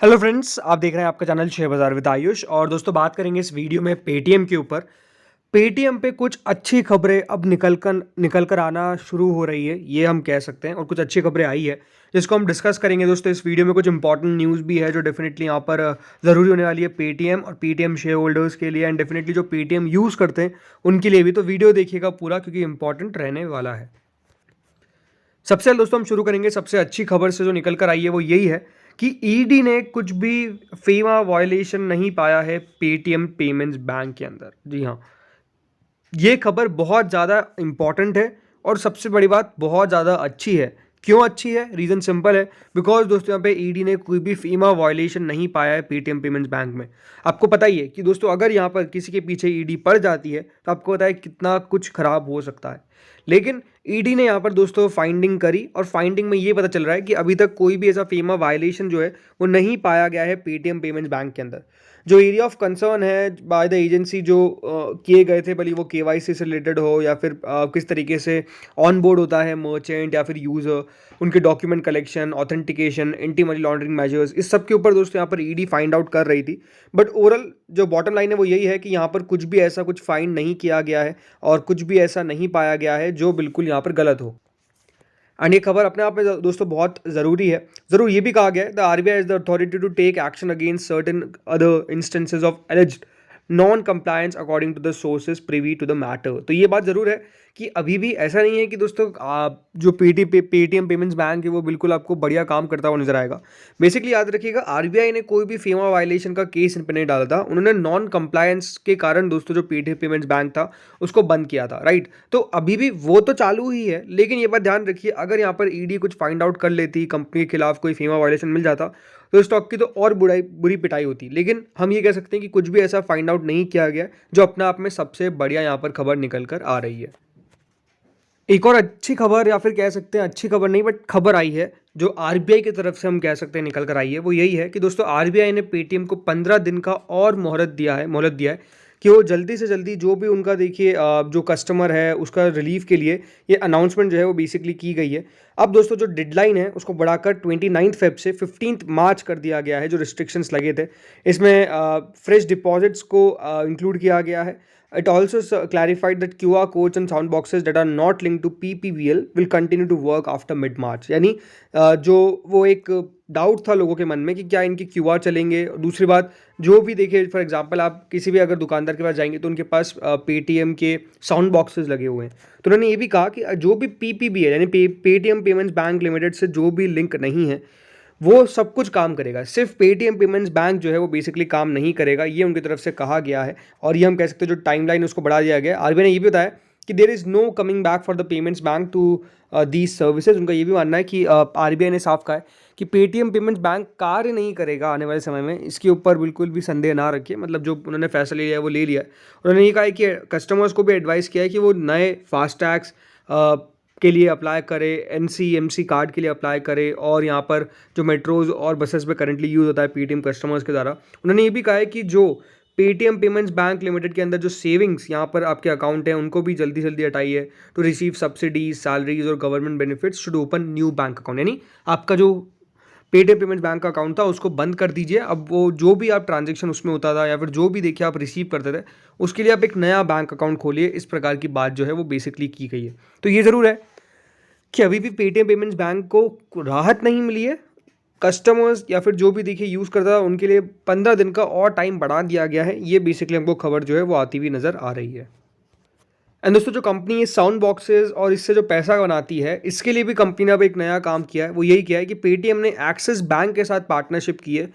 Hello friends, आप देख रहे हैं आपका चैनल शेयर बाजार विद आयुष। और दोस्तों, बात करेंगे इस वीडियो में पेटीएम के ऊपर। पेटीएम पे कुछ अच्छी खबरें अब निकल कर आना शुरू हो रही है, ये हम कह सकते हैं। और कुछ अच्छी खबरें आई है जिसको हम डिस्कस करेंगे। दोस्तों, इस वीडियो में कुछ इंपॉर्टेंट न्यूज़ भी है जो डेफिनेटली यहाँ पर ज़रूरी होने वाली है पेटीएम और पेटीएम शेयर होल्डर्स के लिए, एंड डेफिनेटली जो पेटीएम यूज़ करते हैं उनके लिए भी। तो वीडियो देखिएगा पूरा, क्योंकि इंपॉर्टेंट रहने वाला है। सबसे पहले दोस्तों हम शुरू करेंगे सबसे अच्छी खबर से जो निकल कर आई है, वो यही है कि ईडी ने कुछ भी फीमा वायलेशन नहीं पाया है पेटीएम पेमेंट्स बैंक के अंदर। जी हाँ, ये खबर बहुत ज़्यादा इंपॉर्टेंट है और सबसे बड़ी बात, बहुत ज़्यादा अच्छी है। क्यों अच्छी है? रीज़न सिंपल है, बिकॉज दोस्तों यहाँ पे ईडी ने कोई भी फीमा वायलेशन नहीं पाया है पेटीएम पेमेंट्स बैंक में। आपको पता ही है कि दोस्तों, अगर यहाँ पर किसी के पीछे ईडी पड़ जाती है तो आपको पता है कितना कुछ खराब हो सकता है। लेकिन ईडी ने यहाँ पर दोस्तों फाइंडिंग करी, और फाइंडिंग में ये पता चल रहा है कि अभी तक कोई भी ऐसा फीमा वायलेशन जो है वो नहीं पाया गया है पेटीएम पेमेंट्स बैंक के अंदर। जो एरिया ऑफ कंसर्न है बाय द एजेंसी जो किए गए थे, भले वो केवाईसी से रिलेटेड हो या फिर किस तरीके से ऑन बोर्ड होता है मर्चेंट या फिर यूज़र, उनके document collection, authentication, anti money laundering measures, इस सब के ऊपर दोस्तों यहाँ पर ईडी फाइंड आउट कर रही थी। बट ओवरऑल जो बॉटम लाइन है वो यही है कि यहाँ पर कुछ भी ऐसा कुछ फाइंड नहीं किया गया है और कुछ भी ऐसा नहीं पाया गया है जो बिल्कुल यहाँ पर गलत हो। एंड ये खबर अपने आप में दोस्तों बहुत ज़रूरी है। ज़रूर ये भी कहा गया है, the RBI is the authority to take action against certain other instances of alleged non compliance according to the sources privy to the matter. तो ये बात ज़रूर है कि अभी भी ऐसा नहीं है कि दोस्तों जो पेटीएम पेमेंट्स बैंक है वो बिल्कुल आपको बढ़िया काम करता हुआ नजर आएगा। बेसिकली याद रखिएगा, आरबीआई ने कोई भी फीमा वायलेशन का केस इन पर नहीं डाला था। उन्होंने नॉन कंप्लायंस के कारण दोस्तों जो पेटीएम पेमेंट्स बैंक था उसको बंद किया था, राइट। तो अभी भी वो तो चालू ही है, लेकिन ये बात ध्यान रखिए, अगर यहाँ पर ईडी कुछ फाइंड आउट कर लेती, कंपनी के खिलाफ कोई फीमा वायलेशन मिल जाता, तो स्टॉक की तो और बुरी पिटाई होती। लेकिन हम ये कह सकते हैं कि कुछ भी ऐसा फाइंड आउट नहीं किया गया, जो अपने आप में सबसे बढ़िया यहाँ पर खबर निकल कर आ रही है। एक और अच्छी खबर, या फिर कह सकते हैं अच्छी खबर नहीं बट खबर आई है जो आरबीआई की तरफ से हम कह सकते हैं निकल कर आई है, वो यही है कि दोस्तों आरबीआई ने पेटीएम को 15 दिन का और मोहलत दिया है कि वो जल्दी से जल्दी जो भी उनका देखिए जो कस्टमर है उसका रिलीफ के लिए ये अनाउंसमेंट जो है वो बेसिकली की गई है। अब दोस्तों जो डेडलाइन है उसको बढ़ाकर 29 फेब से 15 मार्च कर दिया गया है। जो रिस्ट्रिक्शंस लगे थे इसमें फ्रेश डिपॉजिट्स को इंक्लूड किया गया है। It also clarified that QR codes and sound boxes that are not linked to PPBL will continue to work after mid-March। यानी जो वो एक डाउट था लोगों के मन में कि क्या इनके QR चलेंगे। दूसरी बात, जो भी देखिए फॉर एग्जांपल आप किसी भी अगर दुकानदार के पास जाएंगे तो उनके पास पेटीएम के साउंड बॉक्सेस लगे हुए हैं। तो उन्होंने ये भी कहा कि जो भी PPBL यानी पेटीएम पेमेंट्स बैंक लिमिटेड से जो भी लिंक नहीं है वो सब कुछ काम करेगा। सिर्फ पेटीएम पेमेंट्स बैंक जो है वो बेसिकली काम नहीं करेगा, ये उनकी तरफ से कहा गया है। और ये हम कह सकते हैं जो टाइमलाइन उसको बढ़ा दिया गया है। आरबीआई ने ये भी बताया कि there is no coming back for the payments bank to these services. उनका ये भी मानना है कि आरबीआई ने साफ कहा है कि पेटीएम पेमेंट्स बैंक कार्य नहीं करेगा आने वाले समय में। इसके ऊपर बिल्कुल भी संदेह ना रखिए, मतलब जो उन्होंने फैसला लिया है वो ले लिया है। उन्होंने ये कहा है कि कस्टमर्स को भी एडवाइस किया है कि वो नए फास्टैग्स के लिए अप्लाई करे, एनसीएमसी कार्ड के लिए अप्लाई करे, और यहाँ पर जो मेट्रोज और बसेस में करंटली यूज़ होता है पेटीएम कस्टमर्स के द्वारा। उन्होंने ये भी कहा है कि जो पेटीएम पेमेंट्स बैंक लिमिटेड के अंदर जो सेविंग्स यहाँ पर आपके अकाउंट हैं उनको भी जल्दी जल्दी हटाइए। टू रिसीव सब्सिडीज, सैलरीज और government benefits should open new bank account. यानी आपका जो पेटीएम पेमेंट्स बैंक का अकाउंट था उसको बंद कर दीजिए। अब वो जो भी आप ट्रांजेक्शन उसमें होता था या फिर जो भी देखिए आप रिसीव करते थे उसके लिए आप एक नया बैंक अकाउंट खोलिए। इस प्रकार की बात जो है वो बेसिकली की गई है। तो ये ज़रूर है कि अभी भी पेटीएम पेमेंट्स बैंक को राहत नहीं मिली है। कस्टमर्स या फिर जो भी देखिए यूज़ करता है उनके लिए 15 दिन का और टाइम बढ़ा दिया गया है। ये बेसिकली हमको खबर जो है वो आती हुई नज़र आ रही है। एंड दोस्तों, जो कंपनी ये साउंड बॉक्सेस और इससे जो पैसा बनाती है इसके लिए भी कंपनी ने अब एक नया काम किया है। वो यही किया है कि पेटीएम ने एक्सिस बैंक के साथ पार्टनरशिप की है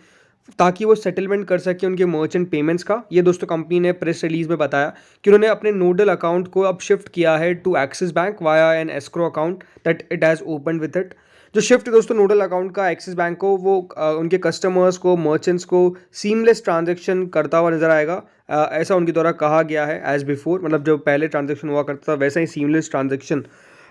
ताकि वो सेटलमेंट कर सके उनके मर्चेंट पेमेंट्स का। ये दोस्तों कंपनी ने प्रेस रिलीज में बताया कि उन्होंने अपने नोडल अकाउंट को अब शिफ्ट किया है to Axis bank via an escrow account that it has open with it. जो शिफ्ट दोस्तों नोडल अकाउंट का एक्सिस बैंक को वो उनके कस्टमर्स को, मर्चेंट्स को सीमलेस ट्रांजेक्शन करता हुआ नजर आएगा। ऐसा उनके द्वारा कहा गया है एज बिफोर, मतलब जो पहले ट्रांजेक्शन हुआ करता था वैसा ही सीमलेस ट्रांजेक्शन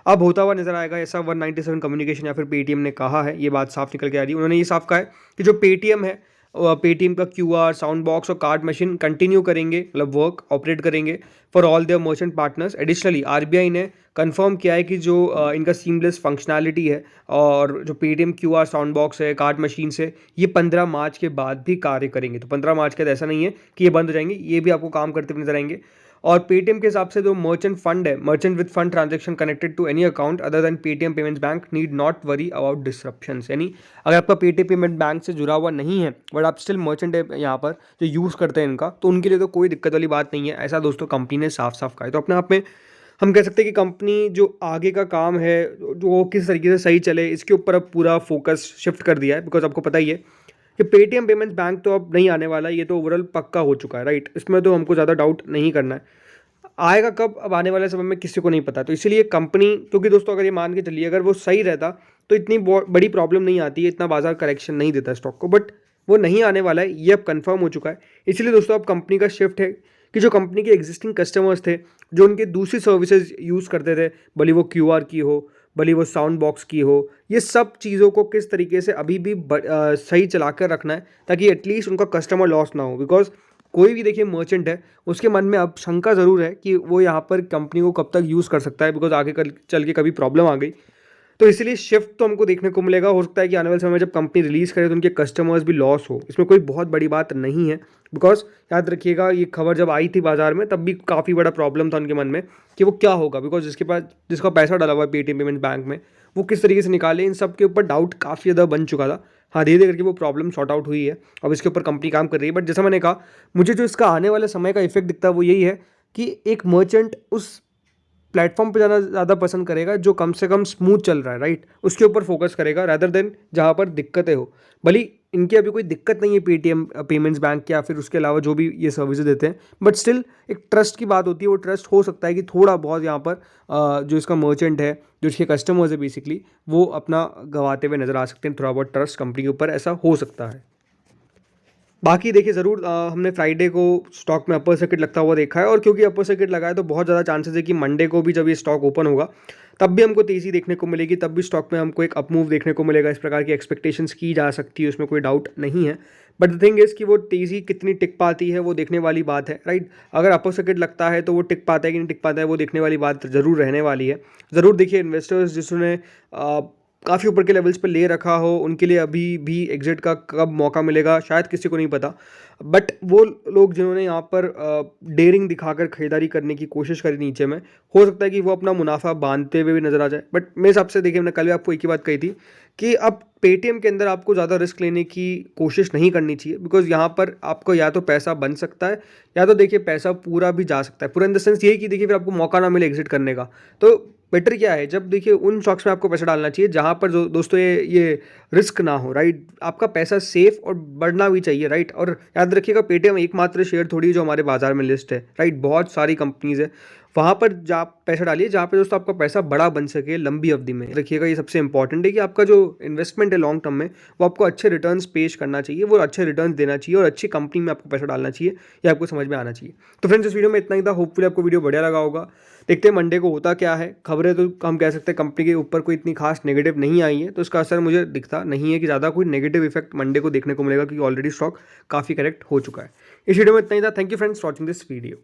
अब होता हुआ नजर आएगा। ऐसा 197 कम्युनिकेशन या फिर पेटीएम ने कहा है। ये बात साफ निकल के आ रही है। उन्होंने ये साफ कहा है कि जो पेटीएम है पेटीएम का क्यूआर, साउंड बॉक्स और कार्ड मशीन कंटिन्यू करेंगे, मतलब वर्क ऑपरेट करेंगे for all their merchant partners. Additionally RBI ने कंफर्म किया है कि जो इनका सीमलेस फंक्शनैलिटी है और जो पेटीएम क्यूआर, साउंड बॉक्स है, कार्ड मशीन से, ये 15 मार्च के बाद भी कार्य करेंगे। तो 15 मार्च के बाद ऐसा नहीं है कि ये बंद हो जाएंगे, ये भी आपको काम करते हुए नजर आएंगे। और पेटीएम के हिसाब से जो मर्चेंट फंड है, merchant with fund transaction connected to any account other than Paytm payments bank need not worry about disruptions. यानी अगर आपका पेटीएम पेमेंट बैंक से जुड़ा हुआ नहीं है बट आप स्टिल मर्चेंट है यहाँ पर जो यूज़ करते हैं इनका, तो उनके लिए तो कोई दिक्कत वाली बात नहीं है। ऐसा दोस्तों कंपनी ने साफ साफ कहा है। तो अपने आप में हम कह सकते हैं कि कंपनी जो आगे का काम है जो वो किस तरीके से सही चले, इसके ऊपर अब पूरा फोकस शिफ्ट कर दिया है। बिकॉज आपको पता ही है कि पेटीएम पेमेंट्स बैंक तो अब नहीं आने वाला, ये तो ओवरऑल पक्का हो चुका है, राइट। इसमें तो हमको ज़्यादा डाउट नहीं करना है। आएगा कब, अब आने वाले समय में किसी को नहीं पता। तो इसीलिए कंपनी, क्योंकि दोस्तों अगर ये मान के चलिए अगर वो सही रहता तो इतनी बड़ी प्रॉब्लम नहीं आती है, इतना बाजार करेक्शन नहीं देता स्टॉक को, बट वो नहीं आने वाला है, ये अब कंफर्म हो चुका है। इसलिए दोस्तों अब कंपनी का शिफ्ट है कि जो कंपनी के एग्जिस्टिंग कस्टमर्स थे, जो उनके दूसरी सर्विसेज यूज़ करते थे, भले वो क्यूआर की हो, भले वो साउंड बॉक्स की हो, ये सब चीज़ों को किस तरीके से अभी भी सही चला कर रखना है ताकि एटलीस्ट उनका कस्टमर लॉस ना हो। बिकॉज कोई भी देखिए मर्चेंट है, उसके मन में अब शंका ज़रूर है कि वो यहाँ पर कंपनी को कब तक यूज़ कर सकता है, बिकॉज आगे चल के कभी प्रॉब्लम आ गई। तो इसलिए शिफ्ट तो हमको देखने को मिलेगा। हो सकता है कि आने वाले समय में जब कंपनी रिलीज़ करे तो उनके कस्टमर्स भी लॉस हो, इसमें कोई बहुत बड़ी बात नहीं है। बिकॉज याद रखिएगा ये खबर जब आई थी बाजार में तब भी काफ़ी बड़ा प्रॉब्लम था उनके मन में कि वो क्या होगा, बिकॉज जिसका पैसा डाला हुआ है पेटीएम पेमेंट बैंक में वो किस तरीके से निकाले, इन सब के ऊपर डाउट काफ़ी ज़्यादा बन चुका था। हाँ, धीरे धीरे करके वो प्रॉब्लम सॉर्ट आउट हुई है, अब इसके ऊपर कंपनी काम कर रही है। बट जैसा मैंने कहा, मुझे जो इसका आने वाले समय का इफेक्ट दिखता है वो यही है कि एक मर्चेंट उस प्लेटफॉर्म पे जाना ज़्यादा पसंद करेगा जो कम से कम स्मूथ चल रहा है, राइट, उसके ऊपर फोकस करेगा रादर देन जहाँ पर दिक्कतें हो। भले इनकी अभी कोई दिक्कत नहीं है पेटीएम पेमेंट्स बैंक या फिर उसके अलावा जो भी ये सर्विसेज देते हैं, बट स्टिल एक ट्रस्ट की बात होती है। वो ट्रस्ट हो सकता है कि थोड़ा बहुत यहाँ पर जो इसका मर्चेंट है, जो इसके कस्टमर्स है बेसिकली, वो अपना गंवाते हुए नजर आ सकते हैं। थोड़ा बहुत ट्रस्ट कंपनी के ऊपर ऐसा हो सकता है। बाकी देखिए ज़रूर हमने फ्राइडे को स्टॉक में अपर सर्किट लगता हुआ देखा है, और क्योंकि अपर सर्किट लगा है तो बहुत ज़्यादा चांसेस है कि मंडे को भी जब ये स्टॉक ओपन होगा तब भी हमको तेज़ी देखने को मिलेगी, तब भी स्टॉक में हमको एक अप मूव देखने को मिलेगा। इस प्रकार की एक्सपेक्टेशंस की जा सकती है, उसमें कोई डाउट नहीं है। बट द थिंग इज़ कि वो तेज़ी कितनी टिक पाती है वो देखने वाली बात है, राइट। अगर अपर सर्किट लगता है तो वो टिक पाता है कि नहीं टिक पाता है वो देखने वाली बात ज़रूर रहने वाली है। ज़रूर देखिए इन्वेस्टर्स जिसने काफ़ी ऊपर के लेवल्स पे ले रखा हो उनके लिए अभी भी एग्जिट का कब मौका मिलेगा शायद किसी को नहीं पता। बट वो लोग जिन्होंने यहाँ पर डेयरिंग दिखाकर खरीदारी करने की कोशिश करी नीचे में, हो सकता है कि वो अपना मुनाफा बांधते हुए भी नजर आ जाए। बट मेरे हिसाब से देखिए, मैंने कल भी आपको एक ही बात कही थी कि अब पेटीएम के अंदर आपको ज़्यादा रिस्क लेने की कोशिश नहीं करनी चाहिए, बिकॉज यहाँ पर आपको या तो पैसा बन सकता है या तो देखिए पैसा पूरा भी जा सकता है। पूरा इन द सेंस यही कि देखिए फिर आपको मौका ना मिले एग्जिट करने का। तो बेटर क्या है, जब देखिए उन स्टॉक्स में आपको पैसा डालना चाहिए जहाँ पर जो दोस्तों ये रिस्क ना हो, राइट। आपका पैसा सेफ और बढ़ना भी चाहिए, राइट। और याद रखिएगा पेटीएम एकमात्र शेयर थोड़ी है जो हमारे बाजार में लिस्ट है, राइट। बहुत सारी कंपनीज है, वहाँ पर जा पैसा डालिए जहाँ पे दोस्तों आपका पैसा बड़ा बन सके लंबी अवधि में। रखिएगा ये सबसे इंपॉर्टेंट है कि आपका जो इन्वेस्टमेंट है लॉन्ग टर्म में वो आपको अच्छे रिटर्न्स पेश करना चाहिए, वो अच्छे रिटर्न्स देना चाहिए और अच्छी कंपनी में आपको पैसा डालना चाहिए, ये आपको समझ में आना चाहिए। तो फ्रेंड्स इस वीडियो में इतना ही था, होपफुली आपको वीडियो बढ़िया लगा होगा। देखते हैं मंडे को होता क्या है। खबरें तो हम कह सकते हैं कंपनी के ऊपर कोई इतनी खास नेगेटिव नहीं आई है, तो इसका असर मुझे दिखता नहीं है कि ज़्यादा कोई नेगेटिव इफेक्ट मंडे को देखने को मिलेगा, क्योंकि ऑलरेडी स्टॉक काफ़ी करेक्ट हो चुका है। इस वीडियो में इतना ही था। Thank you friends for watching this video.